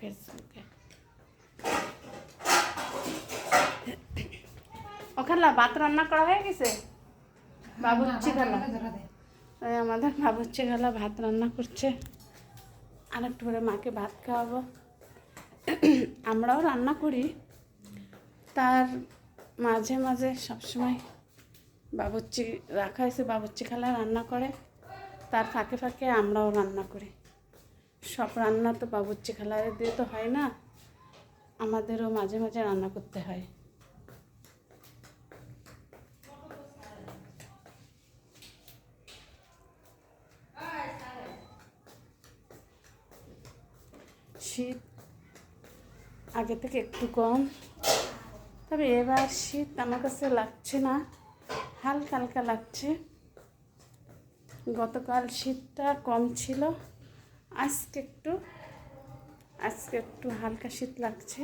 ফেসবুকে। ওখানে ভাত রান্না করা হয়ে গেছে, বাবুর্চি খালা, আমাদের বাবুর্চি খালা ভাত রান্না করছে। আর একটু করে মাকে ভাত খাওয়াবো। আমরাও রান্না করি, তার মাঝে মাঝে সবসময় বাবুর্চি রাখা হয়েছে, বাবুর্চি খালা রান্না করে, তার ফাঁকে ফাঁকে আমরাও রান্না করি। সব রান্না তো বাবুর্চি খালারে দিয়ে তো হয় না, আমাদেরও মাঝে মাঝে রান্না করতে হয়। শীত আগে থেকে একটু কম, তবে এবার শীত আমার কাছে লাগছে না, হালকা হালকা লাগছে। গতকাল শীতটা কম ছিল, আজকে একটু হালকা শীত লাগছে।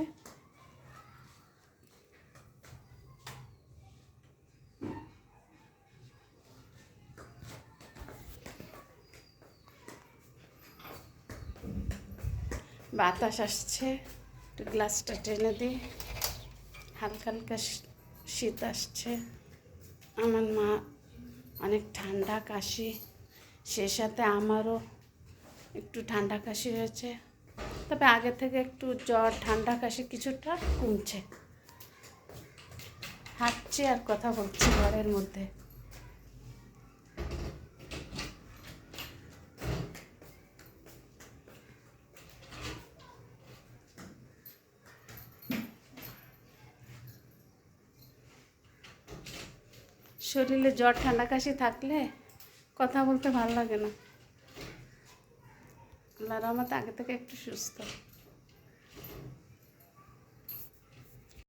বাতাস আসছে, একটু গ্লাসটা টেনে দিই, হালকা হালকা শীত আসছে। আমার মা অনেক ঠান্ডা কাশি, সে সাথে আমারও একটু ঠান্ডা কাশি হয়েছে, তবে আগে থেকে একটু জ্বর ঠান্ডা কাশি কিছুটা কমছে। হাঁটছি আর কথা বলছি ঘরের মধ্যে। শরীরে জ্বর ঠান্ডা কাশি থাকলে কথা বলতে ভালো লাগে না। আল্লাহর রহমতে আগে থেকে একটু সুস্থ।